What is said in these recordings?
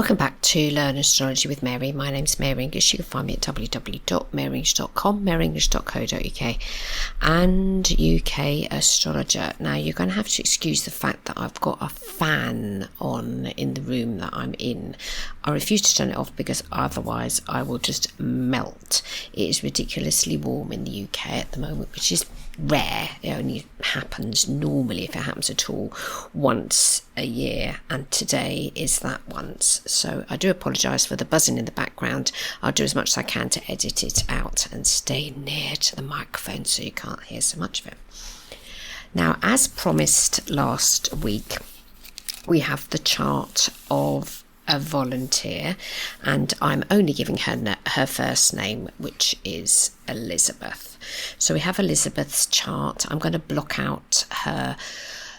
Welcome back to Learn Astrology with Mary. My name's Mary English. You can find me at www.maryenglish.com, maryenglish.co.uk, and UK Astrologer. Now, you're going to have to excuse the fact that I've got a fan on in the room that I'm in. I refuse to turn it off because otherwise I will just melt. It is ridiculously warm in the UK at the moment, which is rare. It only happens normally, if it happens at all, once a year, and today is that once. So I do apologise for the buzzing in the background. I'll do as much as I can to edit it out and stay near to the microphone so you can't hear so much of it. Now, as promised last week, we have the chart of a volunteer, and I'm only giving her first name, which is Elizabeth. So we have Elizabeth's chart. I'm going to block out her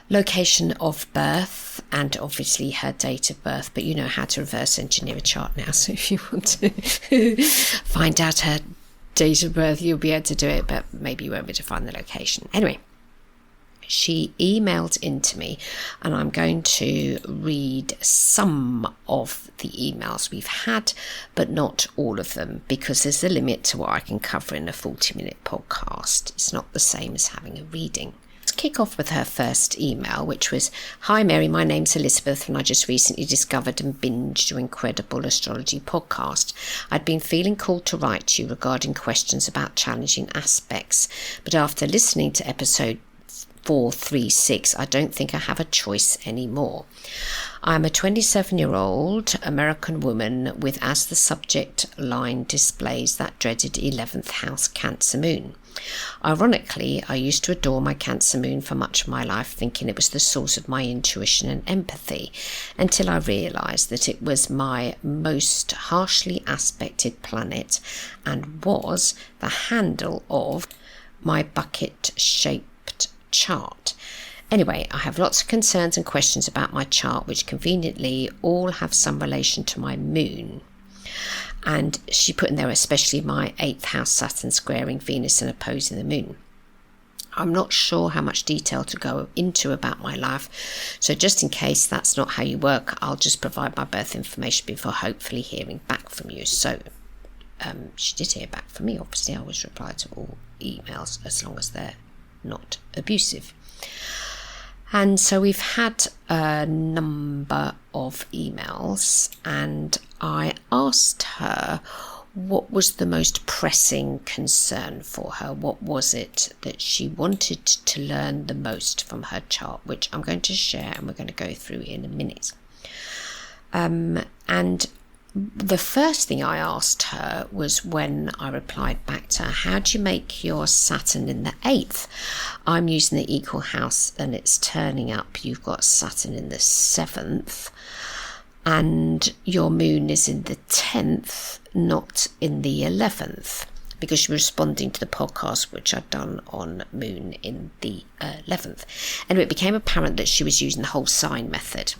location of birth and obviously her date of birth, but you know how to reverse engineer a chart now, so if you want to find out her date of birth, you'll be able to do it, but maybe you won't be able to find the location. Anyway, she emailed into me, and I'm going to read some of the emails we've had, but not all of them, because there's a limit to what I can cover in a 40-minute podcast. It's not the same as having a reading. Let's kick off with her first email, which was, "Hi Mary, my name's Elizabeth, and I just recently discovered and binged your incredible astrology podcast. I'd been feeling called to write to you regarding questions about challenging aspects, but after listening to episode 436, I don't think I have a choice anymore. I'm a 27-year-old American woman with, as the subject line displays, that dreaded 11th house Cancer moon. Ironically, I used to adore my Cancer moon for much of my life, thinking it was the source of my intuition and empathy, until I realised that it was my most harshly aspected planet and was the handle of my bucket-shaped chart. Anyway, I have lots of concerns and questions about my chart, which conveniently all have some relation to my moon." And she put in there especially my 8th house Saturn squaring Venus and opposing the moon. I'm not sure how much detail to go into about my life, so just in case that's not how you work, I'll just provide my birth information before hopefully hearing back from you. So she did hear back from me. Obviously, I always reply to all emails as long as they're not abusive. And so we've had a number of emails, and I asked her what was the most pressing concern for her. What was it that she wanted to learn the most from her chart, which I'm going to share and we're going to go through in a minute. And the first thing I asked her was, when I replied back to her, how do you make your Saturn in the 8th? I'm using the equal house and it's turning up. You've got Saturn in the 7th and your moon is in the 10th, not in the 11th, because she was responding to the podcast which I'd done on moon in the 11th. Anyway, it became apparent that she was using the whole sign method.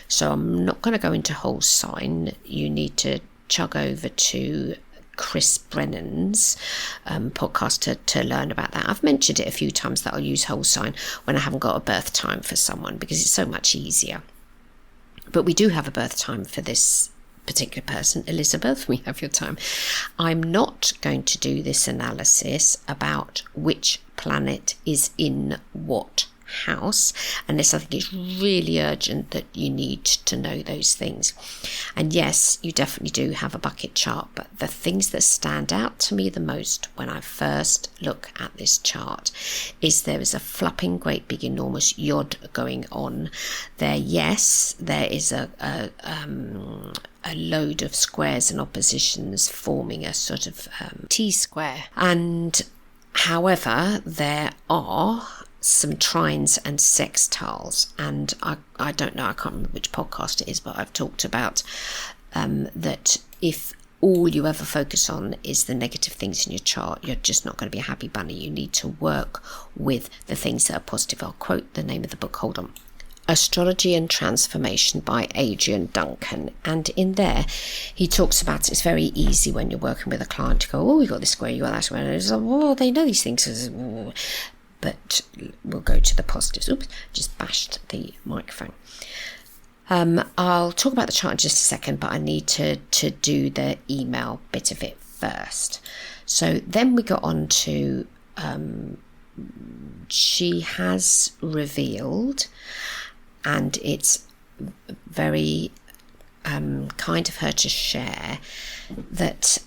So I'm not going to go into whole sign. You need to chug over to Chris Brennan's podcast to learn about that. I've mentioned it a few times that I'll use whole sign when I haven't got a birth time for someone, because it's so much easier. But we do have a birth time for this particular person. Elizabeth, we have your time. I'm not going to do this analysis about which planet is in what house, unless I think it's really urgent that you need to know those things. And yes, you definitely do have a bucket chart, but the things that stand out to me the most when I first look at this chart is there is a flapping great big enormous yod going on there. Yes, there is a load of squares and oppositions forming a sort of T-square, and however there are some trines and sextiles, and I don't know, I can't remember which podcast it is, but I've talked about that if all you ever focus on is the negative things in your chart, you're just not going to be a happy bunny. You need to work with the things that are positive. I'll quote the name of the book, hold on. Astrology and Transformation by Adrian Duncan, and in there he talks about it's very easy when you're working with a client to go, oh, you got this square, you got that square, and it's like, oh, they know these things. But we'll go to the positives. Oops, just bashed the microphone. I'll talk about the chart in just a second, but I need to do the email bit of it first. So then we got on to she has revealed, and it's very kind of her to share that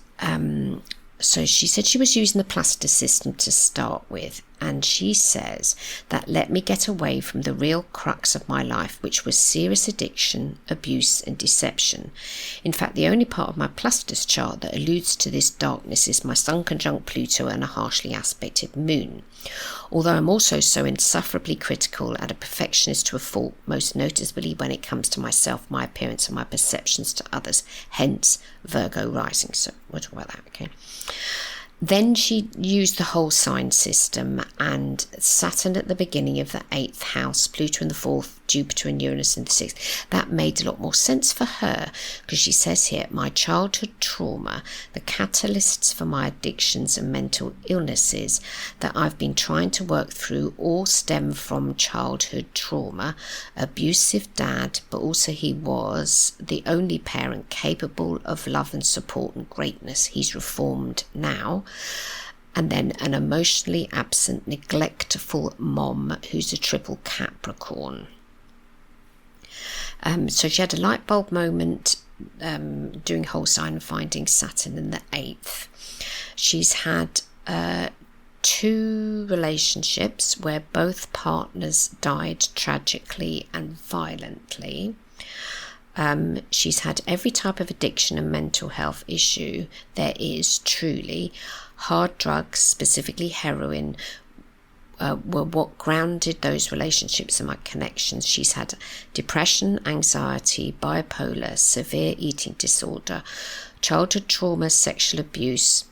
so she said she was using the plaster system to start with, and she says that let me get away from the real crux of my life, which was serious addiction, abuse and deception. In fact, the only part of my plasters chart that alludes to this darkness is my Sun conjunct Pluto and a harshly aspected moon. Although I'm also so insufferably critical and a perfectionist to a fault, most noticeably when it comes to myself, my appearance and my perceptions to others, hence Virgo rising. So we'll talk about that, okay? Then she used the whole sign system, and Saturn at the beginning of the 8th house, Pluto in the 4th, Jupiter and Uranus in the 6th. That made a lot more sense for her, because she says here, my childhood trauma, the catalysts for my addictions and mental illnesses that I've been trying to work through all stem from childhood trauma, abusive dad, but also he was the only parent capable of love and support and greatness. He's reformed now. And then an emotionally absent, neglectful mom who's a triple Capricorn. So she had a light bulb moment doing whole sign and finding Saturn in the 8th. She's had 2 relationships where both partners died tragically and violently. She's had every type of addiction and mental health issue there is, truly. Hard drugs, specifically heroin, were what grounded those relationships and my connections. She's had depression, anxiety, bipolar, severe eating disorder, childhood trauma, sexual abuse,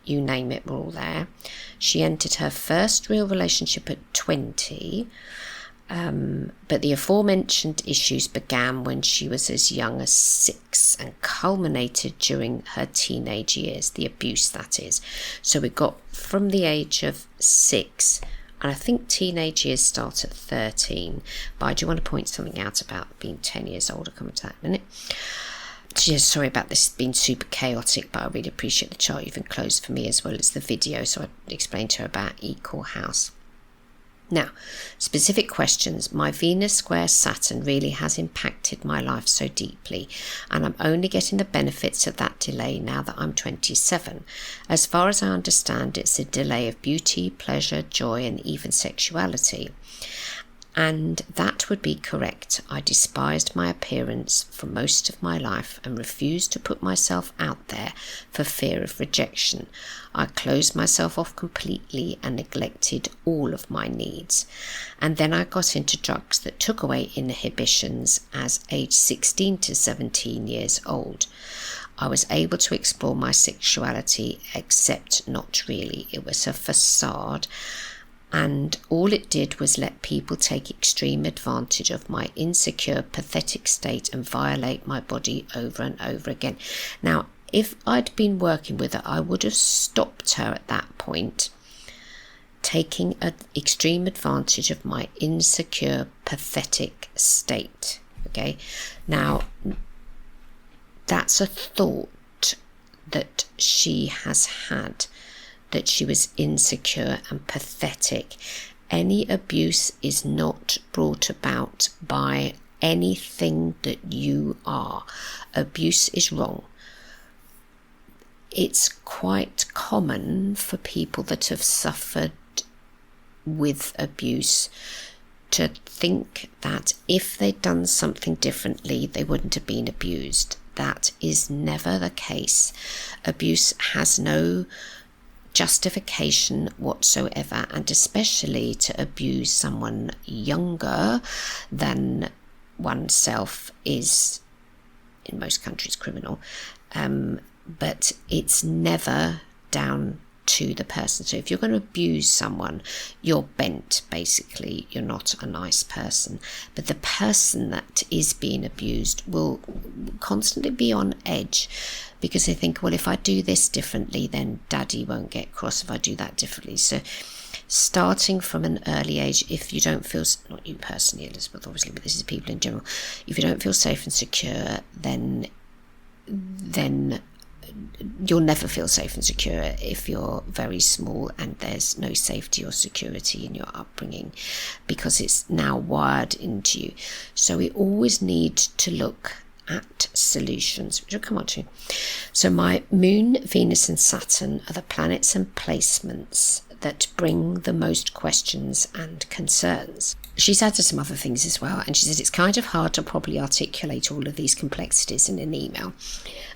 you name it, we're all there. She entered her first real relationship at 20. But the aforementioned issues began when she was as young as 6 and culminated during her teenage years, the abuse that is. So we got from the age of 6, and I think teenage years start at 13, but I do want to point something out about being 10 years old. I'll come to that in a minute. Just sorry about this being super chaotic, but I really appreciate the chart you've enclosed for me as well as the video, so I explained to her about equal house. Now, specific questions. My Venus square Saturn really has impacted my life so deeply, and I'm only getting the benefits of that delay now that I'm 27. As far as I understand, it's a delay of beauty, pleasure, joy, and even sexuality. And that would be correct. I despised my appearance for most of my life and refused to put myself out there for fear of rejection. I closed myself off completely and neglected all of my needs. And then I got into drugs that took away inhibitions as aged 16 to 17 years old. I was able to explore my sexuality, except not really. It was a facade. And all it did was let people take extreme advantage of my insecure, pathetic state and violate my body over and over again. Now, if I'd been working with her, I would have stopped her at that point, taking an extreme advantage of my insecure, pathetic state. Okay, now that's a thought that she has had, that she was insecure and pathetic. Any abuse is not brought about by anything that you are. Abuse is wrong. It's quite common for people that have suffered with abuse to think that if they'd done something differently, they wouldn't have been abused. That is never the case. Abuse has no justification whatsoever, and especially to abuse someone younger than oneself is in most countries criminal, but it's never down to the person. So if you're going to abuse someone, you're bent, basically. You're not a nice person. But the person that is being abused will constantly be on edge, because they think, well, if I do this differently, then daddy won't get cross if I do that differently. So starting from an early age, if you don't feel, not you personally, Elizabeth, obviously, but this is people in general, if you don't feel safe and secure, then you'll never feel safe and secure if you're very small and there's no safety or security in your upbringing, because it's now wired into you. So we always need to look at solutions, which I'll come on to. So my Moon, Venus and Saturn are the planets and placements that bring the most questions and concerns. She's added some other things as well, and she said it's kind of hard to probably articulate all of these complexities in an email,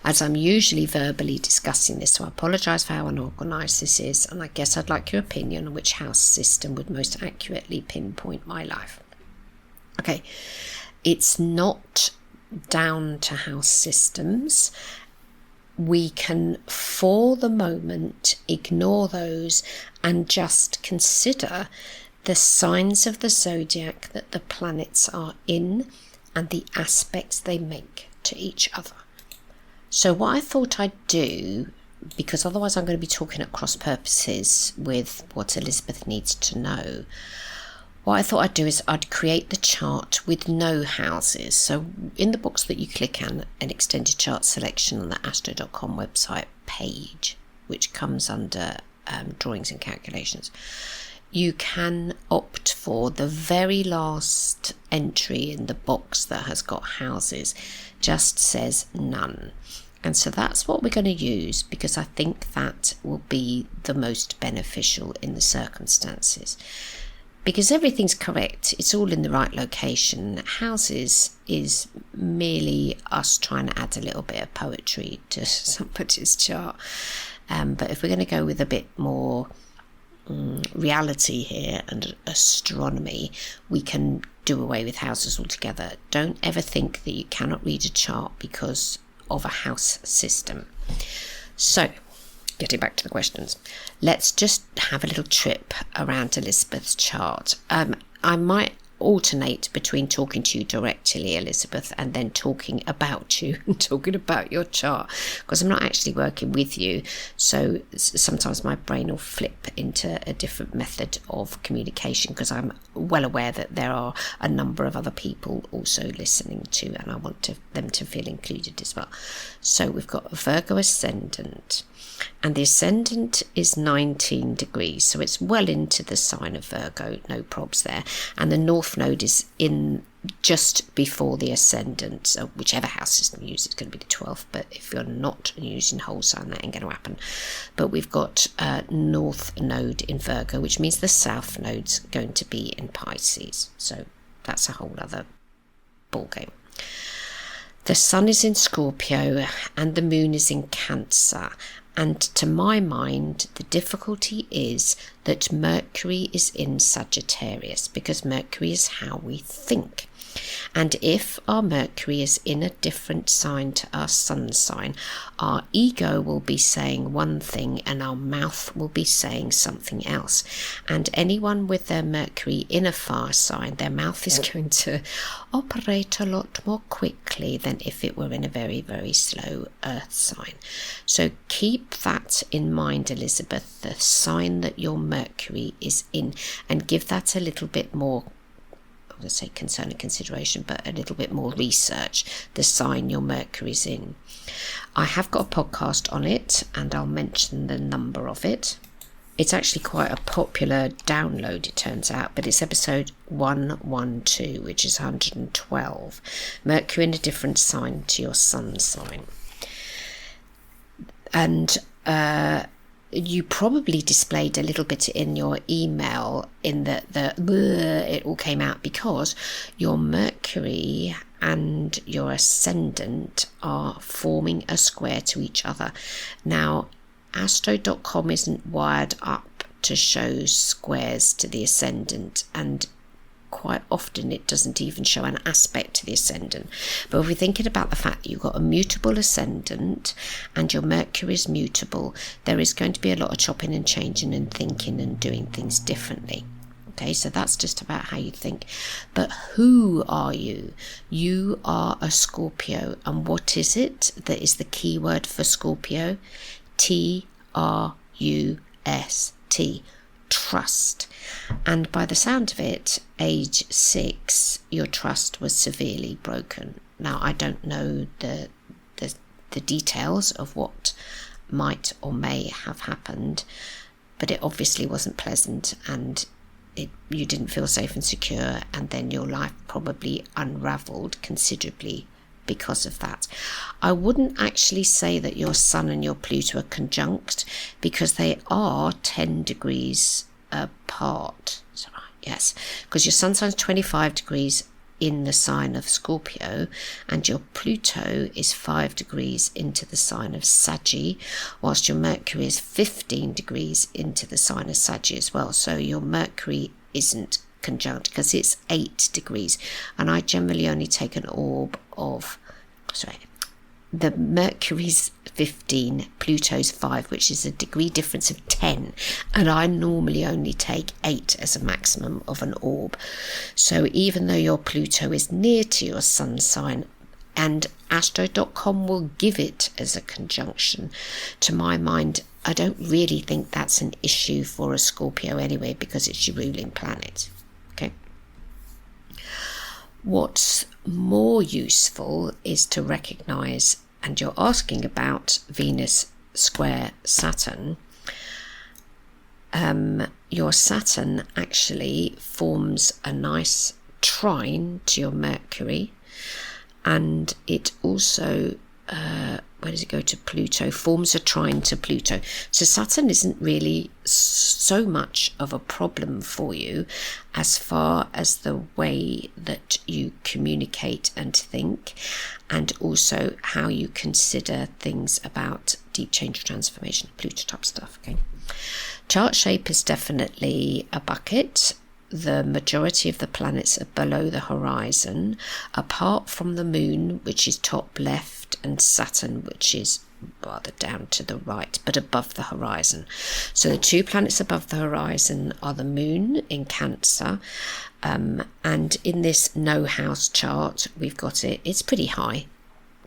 as I'm usually verbally discussing this, so I apologise for how unorganised this is, and I guess I'd like your opinion on which house system would most accurately pinpoint my life. Okay, it's not down to house systems. We can, for the moment, ignore those and just consider the signs of the zodiac that the planets are in and the aspects they make to each other. So what I thought I'd do, because otherwise I'm going to be talking at cross purposes with what Elizabeth needs to know, what I thought I'd do is I'd create the chart with no houses. So in the box that you click on, an extended chart selection on the astro.com website page, which comes under drawings and calculations, you can opt for the very last entry in the box that has got houses, just says none. And so that's what we're going to use, because I think that will be the most beneficial in the circumstances. Because everything's correct, it's all in the right location. Houses is merely us trying to add a little bit of poetry to somebody's chart. But if we're going to go with a bit more reality here and astronomy, we can do away with houses altogether. Don't ever think that you cannot read a chart because of a house system. So, getting back to the questions, let's just have a little trip around Elizabeth's chart. I might alternate between talking to you directly, Elizabeth, and then talking about you and talking about your chart, because I'm not actually working with you, so sometimes my brain will flip into a different method of communication, because I'm well aware that there are a number of other people also listening to, and I want them to feel included as well. So we've got Virgo Ascendant, and the Ascendant is 19 degrees, so it's well into the sign of Virgo, no probs there, and the North Node is in just before the Ascendant, so whichever house system you use, it's going to be the 12th, but if you're not using whole sign, that ain't going to happen. But we've got North Node in Virgo, which means the South Node's going to be in Pisces, so that's a whole other ballgame. The Sun is in Scorpio and the Moon is in Cancer. And to my mind, the difficulty is that Mercury is in Sagittarius, because Mercury is how we think. And if our Mercury is in a different sign to our sun sign, our ego will be saying one thing and our mouth will be saying something else. And anyone with their Mercury in a fire sign, their mouth is going to operate a lot more quickly than if it were in a very, very slow earth sign. So keep that in mind, Elizabeth, the sign that your Mercury is in, and give that a little bit more, I would say concern and consideration, but a little bit more research, the sign your Mercury's in. I have got a podcast on it, and I'll mention the number of it. It's actually quite a popular download, it turns out, but it's episode 112, which is 112. Mercury in a different sign to your sun sign. And you probably displayed a little bit in your email in that it all came out because your Mercury and your Ascendant are forming a square to each other. Now, Astro.com isn't wired up to show squares to the Ascendant, and quite often it doesn't even show an aspect to the ascendant. But if we're thinking about the fact that you've got a mutable ascendant and your Mercury is mutable, there is going to be a lot of chopping and changing and thinking and doing things differently. Okay, so that's just about how you think. But who are you? You are a Scorpio. And what is it that is the key word for Scorpio? Trust. Trust. And by the sound of it, age 6, your trust was severely broken. Now, I don't know the details of what might or may have happened, but it obviously wasn't pleasant, and you didn't feel safe and secure, and then your life probably unraveled considerably because of that. I wouldn't actually say that your Sun and your Pluto are conjunct, because they are 10 degrees apart. Is that right? Yes, because your Sun sign's 25 degrees in the sign of Scorpio, and your Pluto is 5 degrees into the sign of Saggy, whilst your Mercury is 15 degrees into the sign of Saggy as well. So your Mercury isn't conjunct because it's 8 degrees, and I generally only take an orb of, the Mercury's 15, Pluto's 5, which is a degree difference of 10, and I normally only take 8 as a maximum of an orb. So even though your Pluto is near to your Sun sign, and Astro.com will give it as a conjunction, to my mind, I don't really think that's an issue for a Scorpio anyway, because it's your ruling planet. Okay. What's more useful is to recognize, and you're asking about Venus square Saturn. Your Saturn actually forms a nice trine to your Mercury, and it also where does it go to Pluto? Forms a trine to Pluto. So Saturn isn't really so much of a problem for you as far as the way that you communicate and think, and also how you consider things about deep change, transformation, Pluto type stuff. Okay. Chart shape is definitely a bucket. The majority of the planets are below the horizon, apart from the Moon, which is top left, and Saturn, which is rather down to the right, but above the horizon. So the two planets above the horizon are the Moon in Cancer, and in this no house chart, we've got it's pretty high,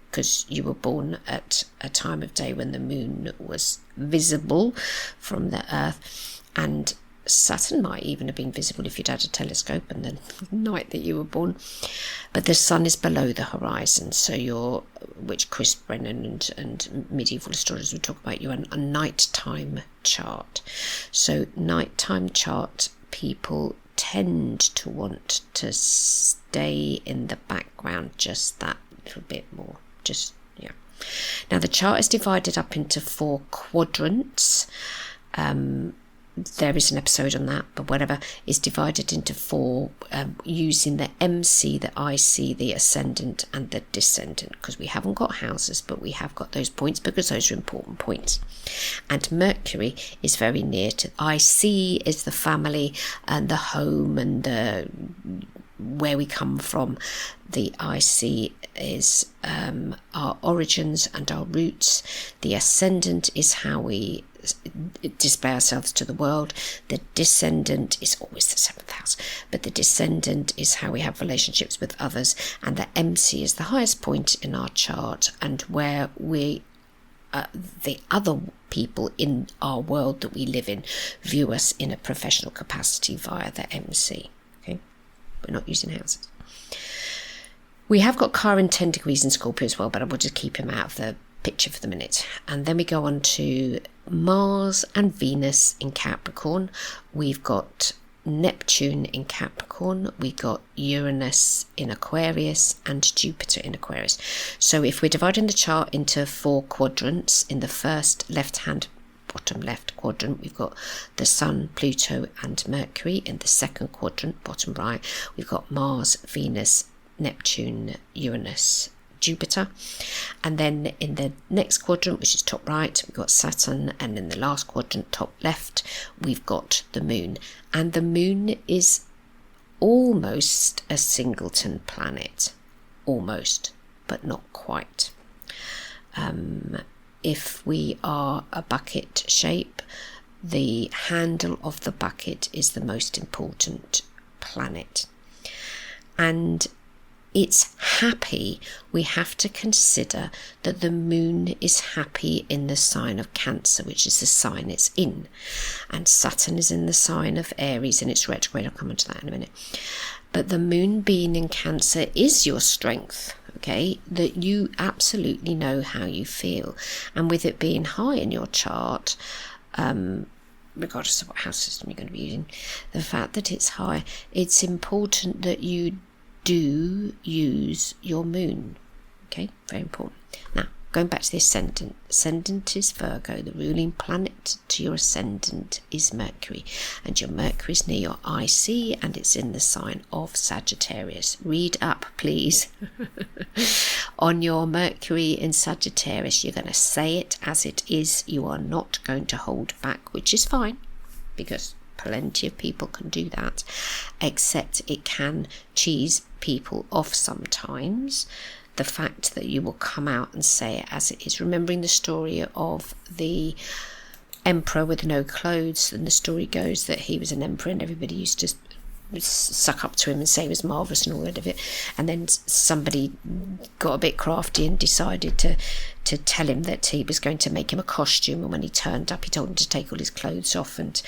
because you were born at a time of day when the Moon was visible from the Earth, and Saturn might even have been visible if you'd had a telescope and the night that you were born. But the Sun is below the horizon, so which Chris Brennan and medieval astrologers would talk about, you're a nighttime chart. So nighttime chart people tend to want to stay in the background just that little bit more. Now the chart is divided up into 4 quadrants. There is an episode on that, but whatever, is divided into 4 using the MC, the IC, the ascendant and the descendant, because we haven't got houses, but we have got those points because those are important points. And Mercury is very near to IC, is the family and the home and the where we come from. The IC is our origins and our roots. The ascendant is how we display ourselves to the world. The descendant is always the 7th house, but the descendant is how we have relationships with others, and the MC is the highest point in our chart, and where we the other people in our world that we live in view us in a professional capacity via the MC. Okay, we're not using houses. We have got Chiron 10 degrees in Scorpio as well, but I will just keep him out of the picture for the minute. And then we go on to Mars and Venus in Capricorn. We've got Neptune in Capricorn, we got Uranus in Aquarius and Jupiter in Aquarius. So if we're dividing the chart into 4 quadrants, in the first left-hand bottom left quadrant we've got the Sun, Pluto and Mercury. In the second quadrant, bottom right, we've got Mars, Venus, Neptune, Uranus, Jupiter. And then in the next quadrant, which is top right, we've got Saturn, and in the last quadrant, top left, we've got the Moon. And the Moon is almost a singleton planet. Almost, but not quite. If we are a bucket shape, the handle of the bucket is the most important planet. And it's happy. We have to consider that the moon is happy in the sign of Cancer, which is the sign it's in. And Saturn is in the sign of Aries and it's retrograde. I'll come on to that in a minute. But the moon being in Cancer is your strength. Okay, that you absolutely know how you feel. And with it being high in your chart, regardless of what house system you're going to be using, the fact that it's high, it's important that you do use your moon. Okay, very important. Now, going back to the ascendant. Ascendant is Virgo. The ruling planet to your ascendant is Mercury. And your Mercury is near your IC and it's in the sign of Sagittarius. Read up, please. On your Mercury in Sagittarius, you're going to say it as it is. You are not going to hold back, which is fine, because plenty of people can do that, except it can cheese people off sometimes. The fact that you will come out and say it as it is. Remembering the story of the emperor with no clothes, and the story goes that he was an emperor and everybody used to suck up to him and say he was marvellous and all that of it, and then somebody got a bit crafty and decided to tell him that he was going to make him a costume, and when he turned up he told him to take all his clothes off, and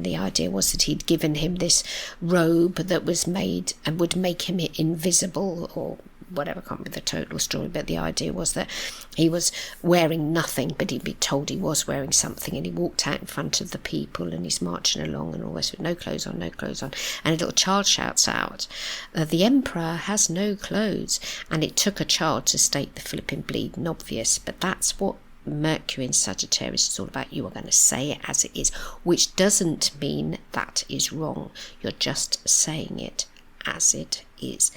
the idea was that he'd given him this robe that was made and would make him invisible or whatever. I can't remember the total story, but the idea was that he was wearing nothing, but he'd be told he was wearing something, and he walked out in front of the people and he's marching along and all this with no clothes on, and a little child shouts out, the emperor has no clothes, and it took a child to state the flipping bleeding obvious. But that's what Mercury in Sagittarius is all about. You are going to say it as it is, which doesn't mean that is wrong. You're just saying it as it is.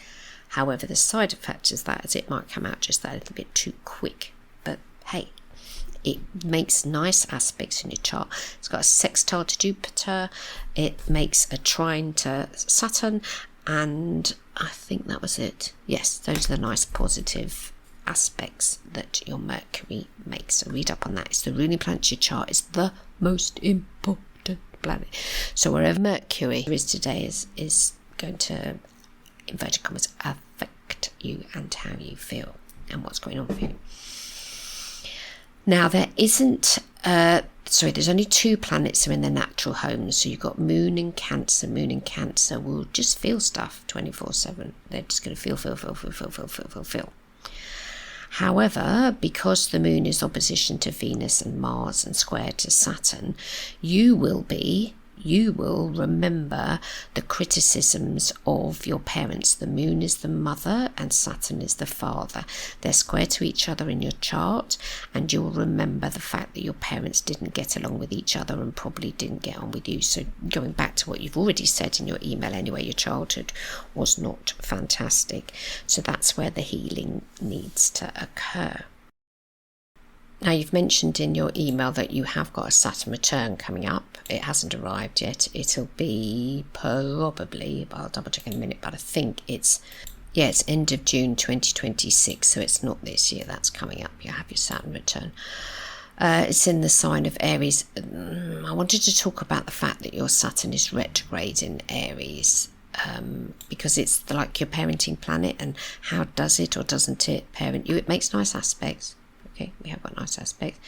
However, the side effect is that it might come out just that little bit too quick. But hey, it makes nice aspects in your chart. It's got a sextile to Jupiter. It makes a trine to Saturn. And I think that was it. Yes, those are the nice positive aspects that your Mercury makes. So read up on that. It's the ruling planet. Your chart is the most important planet. So wherever Mercury is today is going to, inverted commas, affect you and how you feel and what's going on for you. Now there's only two planets are in their natural homes. So you've got Moon in Cancer. Moon in Cancer will just feel stuff 24/7. They're just going to feel. However, because the Moon is opposition to Venus and Mars and square to Saturn, you will remember the criticisms of your parents. The Moon is the mother and Saturn is the father. They're square to each other in your chart, and you'll remember the fact that your parents didn't get along with each other and probably didn't get on with you. So going back to what you've already said in your email anyway, your childhood was not fantastic. So that's where the healing needs to occur. Now, you've mentioned in your email that you have got a Saturn return coming up. It hasn't arrived yet. It'll be probably, I'll double check in a minute, but I think it's end of June 2026, so it's not this year. That's coming up. You have your Saturn return. It's in the sign of Aries. I wanted to talk about the fact that your Saturn is retrograde in Aries. Because it's like your parenting planet, and how does it or doesn't it parent you? It makes nice aspects. Okay, we have got nice aspects.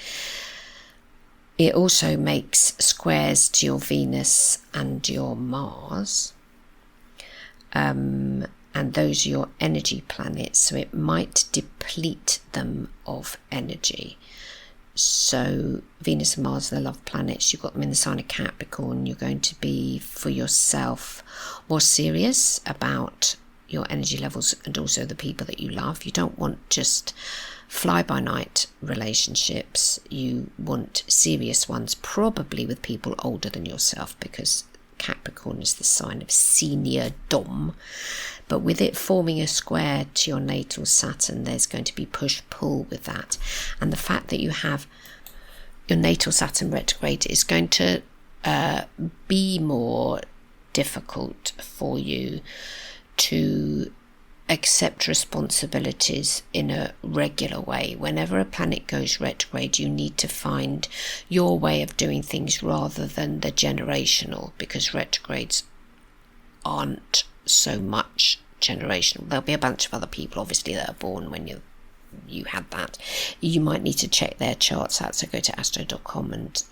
It also makes squares to your Venus and your Mars. And those are your energy planets, so it might deplete them of energy. So Venus and Mars are the love planets. You've got them in the sign of Capricorn. You're going to be, for yourself, more serious about your energy levels and also the people that you love. You don't want just fly-by-night relationships. You want serious ones, probably with people older than yourself, because Capricorn is the sign of senior dom. But with it forming a square to your natal Saturn, there's going to be push-pull with that. And the fact that you have your natal Saturn retrograde is going to be more difficult for you to accept responsibilities in a regular way. Whenever a planet goes retrograde, you need to find your way of doing things rather than the generational, because retrogrades aren't so much generational. There'll be a bunch of other people obviously that are born when you had that. You might need to check their charts out, so go to astro.com and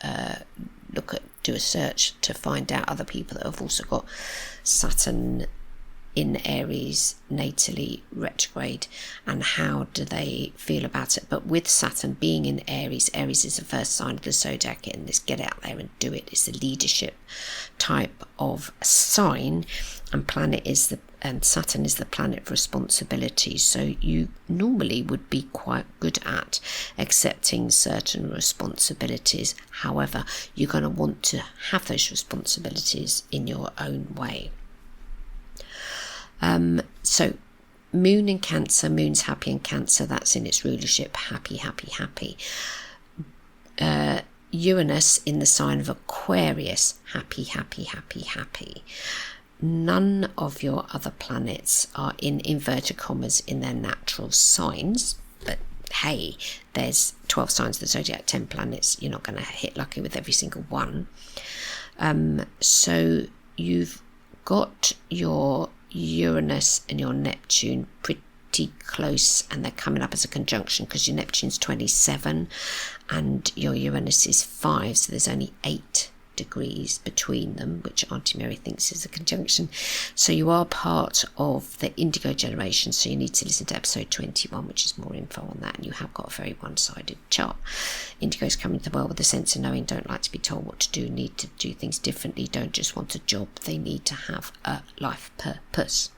do a search to find out other people that have also got Saturn in Aries natally retrograde, and how do they feel about it. But with Saturn being in Aries, Aries is the first sign of the zodiac, and this get out there and do it. It's the leadership type of sign, and Saturn is the planet of responsibility. So you normally would be quite good at accepting certain responsibilities. However, you're going to want to have those responsibilities in your own way. So Moon in Cancer, Moon's happy in Cancer, that's in its rulership, happy, happy, happy. Uranus in the sign of Aquarius, happy, happy, happy, happy. None of your other planets are in inverted commas in their natural signs, but hey, there's 12 signs of the zodiac, 10 planets, you're not going to hit lucky with every single one. So you've got your Uranus and your Neptune pretty close, and they're coming up as a conjunction because your Neptune's 27 and your Uranus is 5, so there's only 8 degrees between them, which Auntie Mary thinks is a conjunction. So you are part of the indigo generation, so you need to listen to episode 21, which is more info on that, and you have got a very one-sided chart. Indigos come into the world with a sense of knowing, don't like to be told what to do, need to do things differently, don't just want a job, they need to have a life purpose.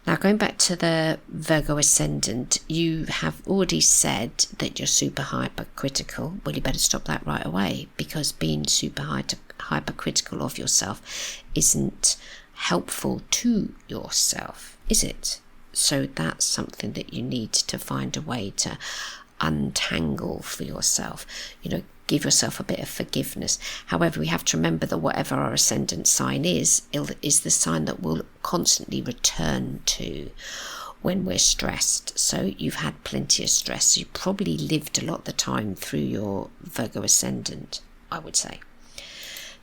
Now, going back to the Virgo ascendant, you have already said that you're super hypercritical. Well, you better stop that right away, because being super hypercritical of yourself isn't helpful to yourself, is it? So that's something that you need to find a way to untangle for yourself. Give yourself a bit of forgiveness. However, we have to remember that whatever our ascendant sign is the sign that we'll constantly return to when we're stressed. So you've had plenty of stress. So you probably lived a lot of the time through your Virgo ascendant, I would say.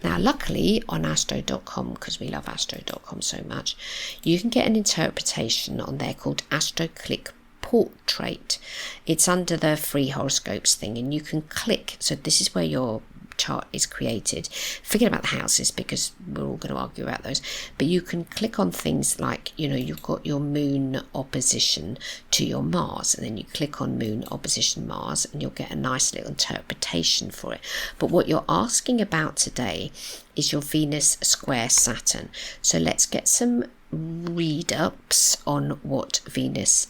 Now, luckily on astro.com, because we love astro.com so much, you can get an interpretation on there called Astro Click Portrait. It's under the free horoscopes thing, and you can click. So this is where your chart is created. Forget about the houses, because we're all going to argue about those, but you can click on things like, you've got your moon opposition to your Mars, and then you click on moon opposition Mars, and you'll get a nice little interpretation for it. But what you're asking about today is your Venus square Saturn. So let's get some read-ups on what Venus,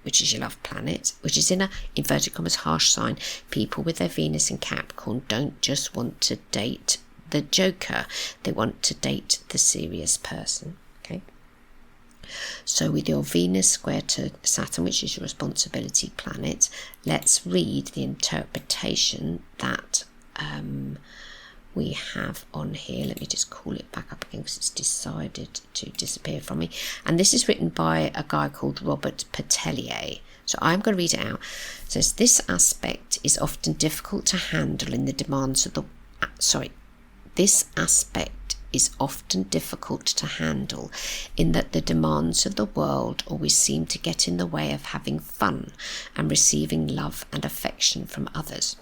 which is your love planet, which is in a inverted commas harsh sign. People with their Venus in Capricorn don't just want to date the joker, they want to date the serious person. Okay, so with your Venus square to Saturn, which is your responsibility planet, let's read the interpretation that we have on here. Let me just call it back up again because it's decided to disappear from me. And this is written by a guy called Robert Patelier. So I'm going to read it out. It says, this aspect is often difficult to handle in the demands of the... This aspect is often difficult to handle in that the demands of the world always seem to get in the way of having fun and receiving love and affection from others.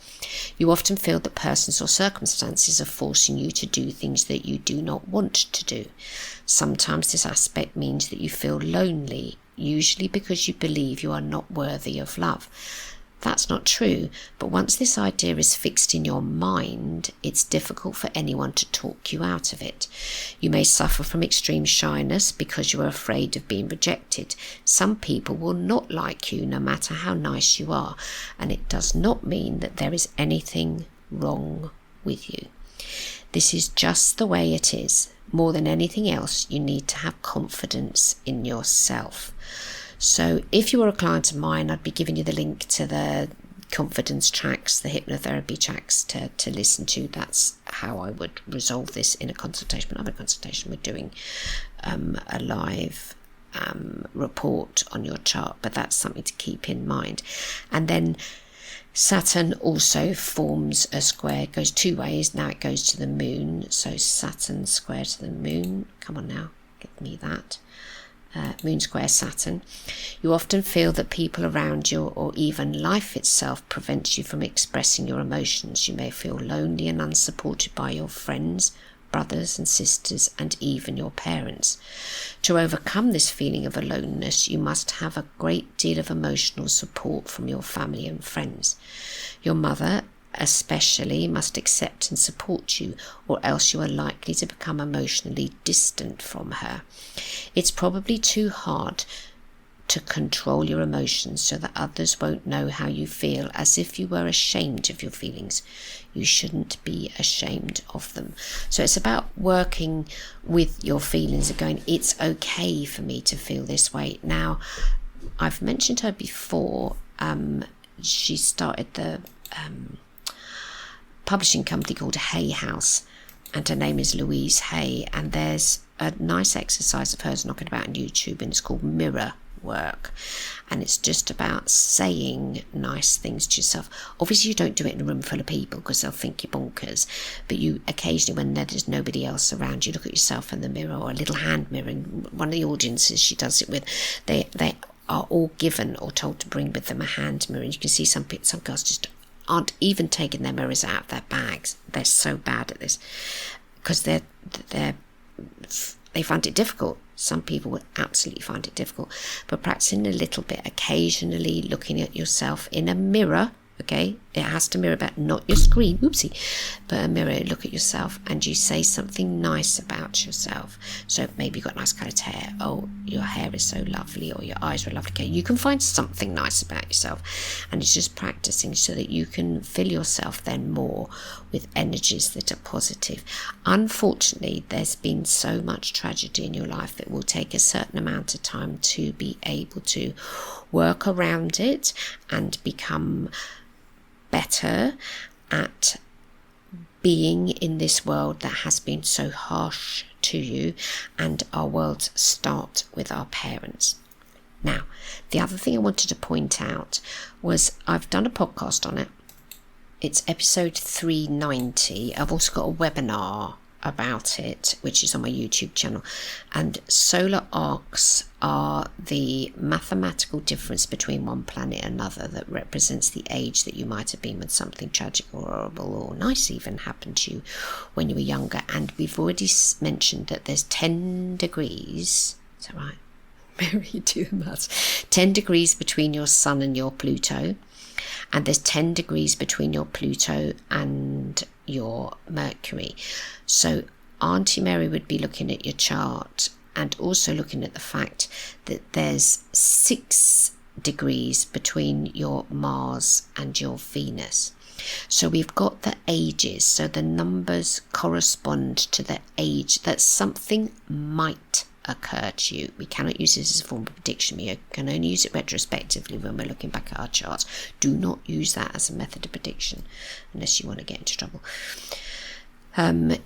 You often feel that persons or circumstances are forcing you to do things that you do not want to do. Sometimes this aspect means that you feel lonely, usually because you believe you are not worthy of love. That's not true, but once this idea is fixed in your mind, it's difficult for anyone to talk you out of it. You may suffer from extreme shyness because you are afraid of being rejected. Some people will not like you no matter how nice you are, and it does not mean that there is anything wrong with you. This is just the way it is. More than anything else, you need to have confidence in yourself. So if you were a client of mine, I'd be giving you the link to the confidence tracks, the hypnotherapy tracks to listen to. That's how I would resolve this in a consultation. Another consultation, we're doing a live report on your chart, but that's something to keep in mind. And then Saturn also forms a square, it goes two ways. Now it goes to the moon, so Saturn square to the moon. Come on now, give me that. Moon square Saturn. You often feel that people around you, or even life itself, prevents you from expressing your emotions. You may feel lonely and unsupported by your friends, brothers and sisters, and even your parents. To overcome this feeling of aloneness, you must have a great deal of emotional support from your family and friends. Your mother especially must accept and support you, or else you are likely to become emotionally distant from her. It's probably too hard to control your emotions so that others won't know how you feel, as if you were ashamed of your feelings. You shouldn't be ashamed of them. So it's about working with your feelings and going, it's okay for me to feel this way. Now, I've mentioned her before. She started the publishing company called Hay House, and her name is Louise Hay, and there's a nice exercise of hers knocking about on YouTube, and it's called Mirror Work, and it's just about saying nice things to yourself. Obviously you don't do it in a room full of people because they'll think you're bonkers, but you occasionally, when there's nobody else around, you look at yourself in the mirror, or a little hand mirror. And one of the audiences she does it with, they are all given or told to bring with them a hand mirror, and you can see some girls just aren't even taking their mirrors out of their bags. They're so bad at this because they find it difficult. Some people would absolutely find it difficult, but practicing a little bit occasionally, looking at yourself in a mirror. Okay, it has to mirror back, not your screen, oopsie, but a mirror. Look at yourself and you say something nice about yourself. So maybe you've got nice coloured hair. Oh, your hair is so lovely, or your eyes are lovely. Okay, you can find something nice about yourself, and it's just practicing so that you can fill yourself then more with energies that are positive. Unfortunately, there's been so much tragedy in your life, it will take a certain amount of time to be able to work around it and become better at being in this world that has been so harsh to you. And our worlds start with our parents. Now, the other thing I wanted to point out was I've done a podcast on it. It's episode 390. I've also got a webinar about it, which is on my YouTube channel. And solar arcs are the mathematical difference between one planet and another that represents the age that you might have been when something tragic or horrible or nice even happened to you when you were younger. And we've already mentioned that there's 10 degrees. Is that right? Very do the maths. 10 degrees between your sun and your Pluto, and there's 10 degrees between your Pluto and your Mercury. So Auntie Mary would be looking at your chart and also looking at the fact that there's 6 degrees between your Mars and your Venus. So we've got the ages, so the numbers correspond to the age that something might occur to you. We cannot use this as a form of prediction. We can only use it retrospectively when we're looking back at our charts. Do not use that as a method of prediction unless you want to get into trouble.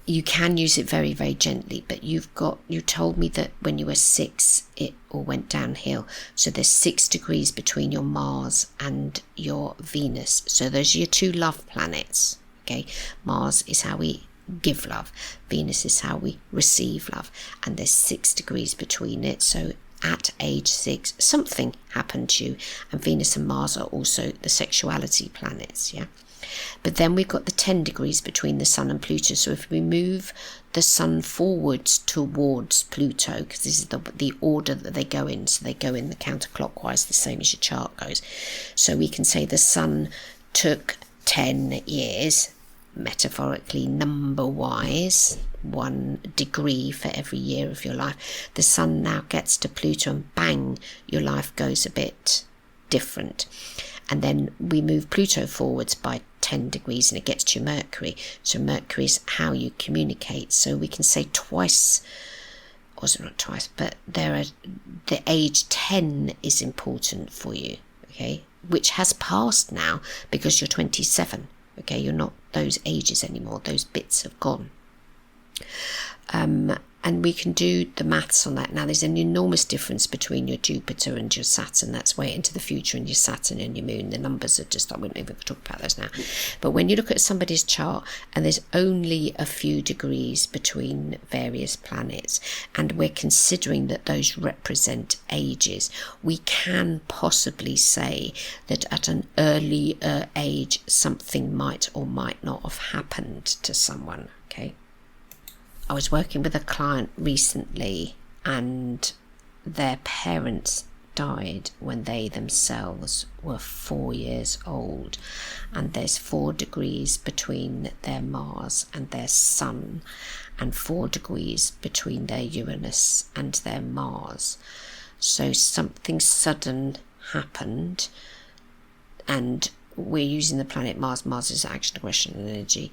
You can use it very, very gently, but you told me that when you were 6 it all went downhill. So there's 6 degrees between your Mars and your Venus. So those are your 2 love planets. Okay, Mars is how we give love, Venus is how we receive love, and there's 6 degrees between it. So at age 6 something happened to you, and Venus and Mars are also the sexuality planets. Yeah, but then we've got the 10 degrees between the Sun and Pluto. So if we move the Sun forwards towards Pluto, because this is the order that they go in, so they go in the counterclockwise, the same as your chart goes. So we can say the Sun took 10 years, metaphorically number wise, 1 degree for every year of your life. The Sun now gets to Pluto and bang, your life goes a bit different. And then we move Pluto forwards by 10 degrees and it gets to Mercury. So Mercury is how you communicate. So we can say twice, or not twice, but the age 10 is important for you. Okay, which has passed now because you're 27. Okay, you're not those ages anymore. Those bits have gone. And we can do the maths on that. Now, there's an enormous difference between your Jupiter and your Saturn. That's way into the future, and your Saturn and your Moon. The numbers are just, I wouldn't even talk about those now. But when you look at somebody's chart, and there's only a few degrees between various planets, and we're considering that those represent ages, we can possibly say that at an earlier age, something might or might not have happened to someone, okay? I was working with a client recently, and their parents died when they themselves were 4 years old, and there's 4 degrees between their Mars and their Sun, and 4 degrees between their Uranus and their Mars. So something sudden happened, and we're using the planet Mars. Mars is action, aggression, and energy.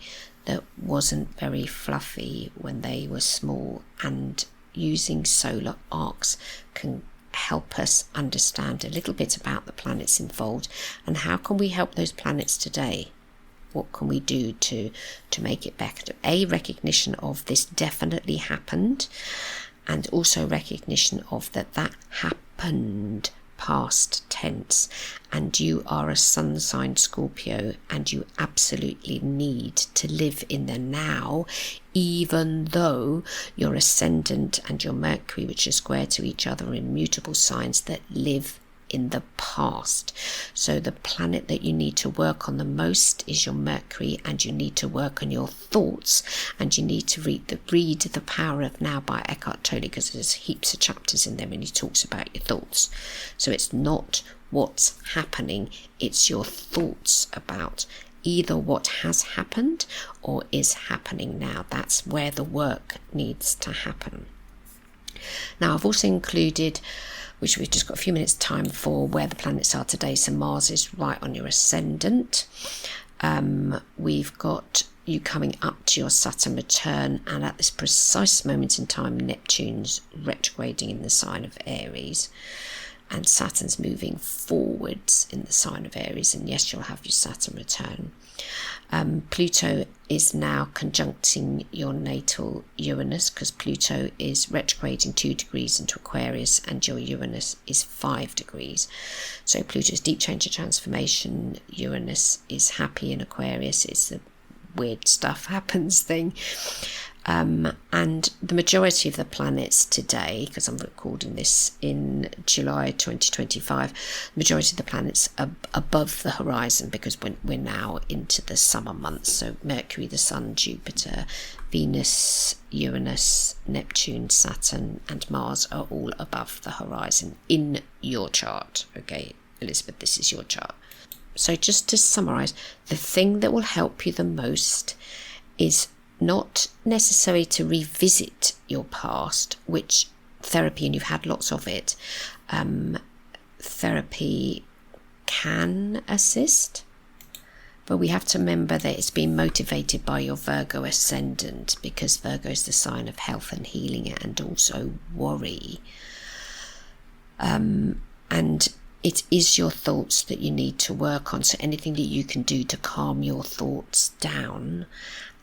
That wasn't very fluffy when they were small, and using solar arcs can help us understand a little bit about the planets involved, and how can we help those planets today. What can we do to make it better? A recognition of this definitely happened, and also recognition of that happened past tense, and you are a sun sign Scorpio, and you absolutely need to live in the now, even though your ascendant and your Mercury, which are square to each other, are immutable signs that live in the past. So the planet that you need to work on the most is your Mercury, and you need to work on your thoughts, and you need to read The Power of Now by Eckhart Tolle, because there's heaps of chapters in there and he talks about your thoughts. So it's not what's happening, it's your thoughts about either what has happened or is happening now. That's where the work needs to happen. Now, I've also included, which we've just got a few minutes time for, where the planets are today. So Mars is right on your ascendant. We've got you coming up to your Saturn return, and at this precise moment in time, Neptune's retrograding in the sign of Aries, and Saturn's moving forwards in the sign of Aries, and yes, you'll have your Saturn return. Pluto is now conjuncting your natal Uranus, because Pluto is retrograding 2 degrees into Aquarius, and your Uranus is 5 degrees. So Pluto's deep change of transformation, Uranus is happy in Aquarius. It's the weird stuff happens thing. And the majority of the planets today, because I'm recording this in July 2025, the majority of the planets are above the horizon, because we're now into the summer months. So Mercury, the Sun, Jupiter, Venus, Uranus, Neptune, Saturn and Mars are all above the horizon in your chart. Okay, Elizabeth, this is your chart. So just to summarize, the thing that will help you the most is not necessary to revisit your past, which therapy, and you've had lots of it, therapy can assist, but we have to remember that it's being motivated by your Virgo ascendant, because Virgo is the sign of health and healing and also worry. And it is your thoughts that you need to work on. So anything that you can do to calm your thoughts down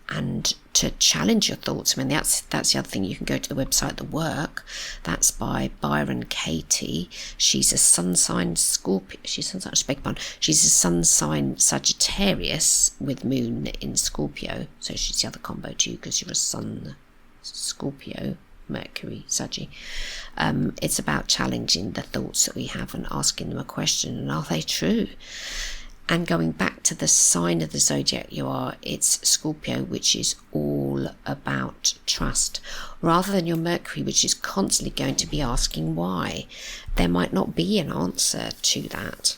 and to challenge your thoughts. I mean, that's the other thing. You can go to the website, The Work. That's by Byron Katie. She's a sun sign Scorpio. She's a sun sign Sagittarius with Moon in Scorpio. So she's the other combo too, because you're a sun Scorpio, Mercury, Saggy. It's about challenging the thoughts that we have and asking them a question, and are they true? And going back to the sign of the zodiac you are, it's Scorpio, which is all about trust, rather than your Mercury, which is constantly going to be asking why. There might not be an answer to that.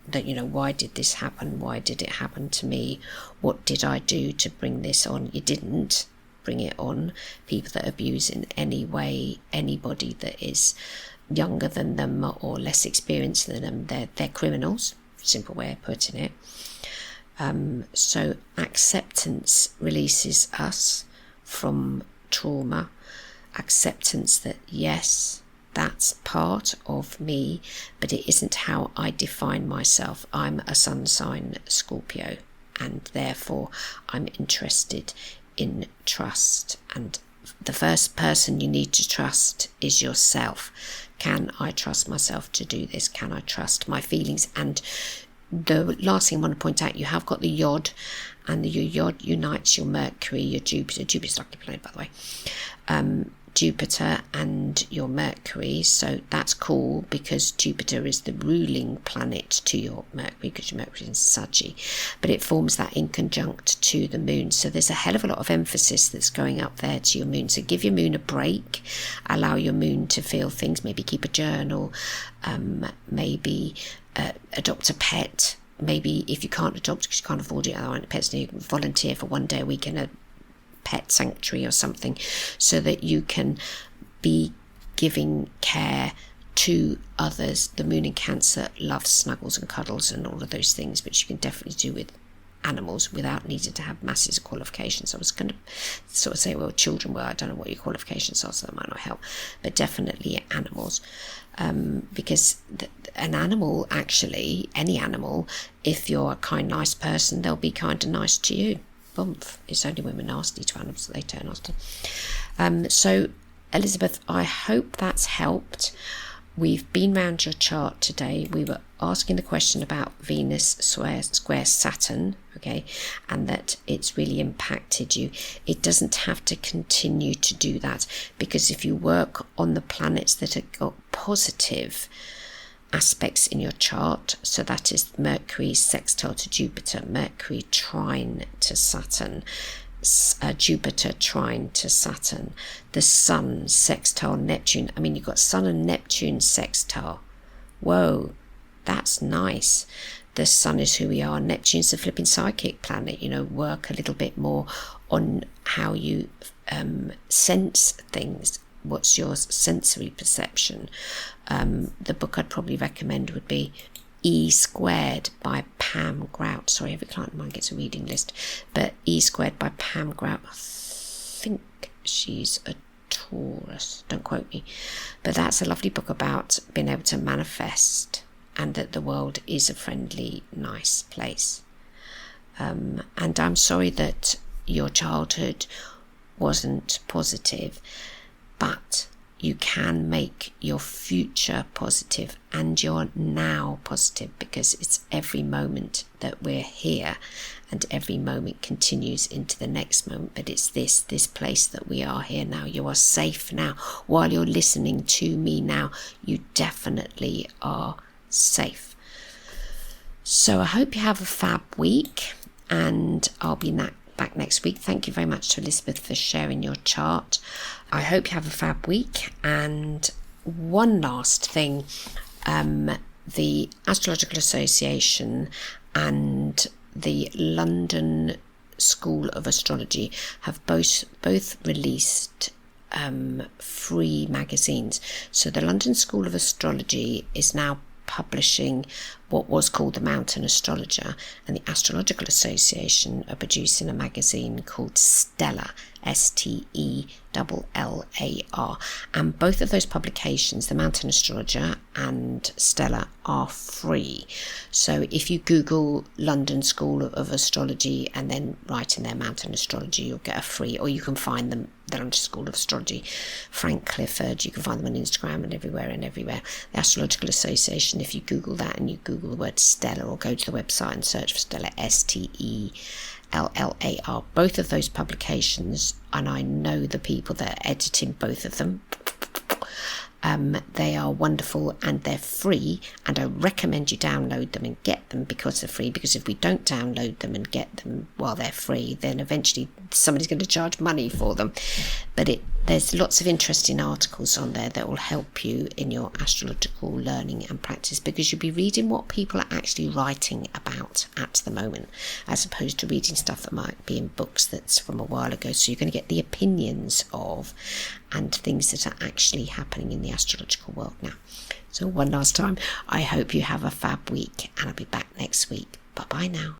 That, why did this happen? Why did it happen to me? What did I do to bring this on? You didn't bring it on. People that abuse in any way anybody that is younger than them or less experienced than them, they're criminals. Simple way of putting it. So acceptance releases us from trauma. Acceptance that yes, that's part of me, but it isn't how I define myself. I'm a sun sign Scorpio, and therefore I'm interested in trust. And the first person you need to trust is yourself. Can I trust myself to do this? Can I trust my feelings? And the last thing I want to point out, you have got the Yod, and your Yod unites your Mercury, your Jupiter. Jupiter's like a planet, by the way. Jupiter and your Mercury, so that's cool because Jupiter is the ruling planet to your Mercury, because your Mercury is in Sagittarius, but it forms that in conjunct to the moon, so there's a hell of a lot of emphasis that's going up there to your moon. So give your moon a break, allow your moon to feel things, maybe keep a journal, maybe adopt a pet, maybe if you can't adopt because you can't afford it, other pets, you can volunteer for 1 day a week in a pet sanctuary or something, so that you can be giving care to others. The moon in Cancer loves snuggles and cuddles and all of those things, which you can definitely do with animals without needing to have masses of qualifications. I was going to sort of say, well, children, well, I don't know what your qualifications are, so that might not help, but definitely animals, because an animal, actually any animal, if you're a kind, nice person, they'll be kind and nice to you. It's only when we're nasty to animals that they turn nasty. So Elizabeth, I hope that's helped. We've been round your chart today. We were asking the question about Venus square Saturn, okay, and that it's really impacted you. It doesn't have to continue to do that, because if you work on the planets that have got positive aspects in your chart, so that is Mercury sextile to Jupiter, Mercury trine to Saturn, Jupiter trine to Saturn, the Sun sextile Neptune. I mean, you've got Sun and Neptune sextile. Whoa, that's nice. The Sun is who we are. Neptune's the flipping psychic planet. Work a little bit more on how you sense things. What's your sensory perception? The book I'd probably recommend would be E Squared by Pam Grout. Sorry, every client of mine gets a reading list, but E Squared by Pam Grout. I think she's a Taurus, don't quote me, but that's a lovely book about being able to manifest, and that the world is a friendly, nice place. And I'm sorry that your childhood wasn't positive, but you can make your future positive and your now positive, because it's every moment that we're here, and every moment continues into the next moment. But it's this place that we are here now. You are safe now. While you're listening to me now, you definitely are safe. So I hope you have a fab week, and I'll be back next week. Thank you very much to Elizabeth for sharing your chart. I hope you have a fab week. And one last thing, the Astrological Association and the London School of Astrology have both released free magazines. So the London School of Astrology is now publishing what was called the Mountain Astrologer, and the Astrological Association are producing a magazine called Stellar, STELLAR, and both of those publications, the Mountain Astrologer and Stellar, are free. So if you Google London School of Astrology and then write in there Mountain Astrology, you'll get a free, or you can find them, the London School of Astrology, Frank Clifford, you can find them on Instagram and everywhere. The Astrological Association, if you Google that and you Google the word Stellar, or go to the website and search for Stellar, STELLAR, both of those publications, and I know the people that are editing both of them. They are wonderful and they're free, and I recommend you download them and get them because they're free, because if we don't download them and get them while they're free, then eventually somebody's going to charge money for them. But there's lots of interesting articles on there that will help you in your astrological learning and practice, because you'll be reading what people are actually writing about at the moment, as opposed to reading stuff that might be in books that's from a while ago. So you're going to get the opinions of and things that are actually happening in the astrological world now. So one last time, I hope you have a fab week, and I'll be back next week. Bye bye now.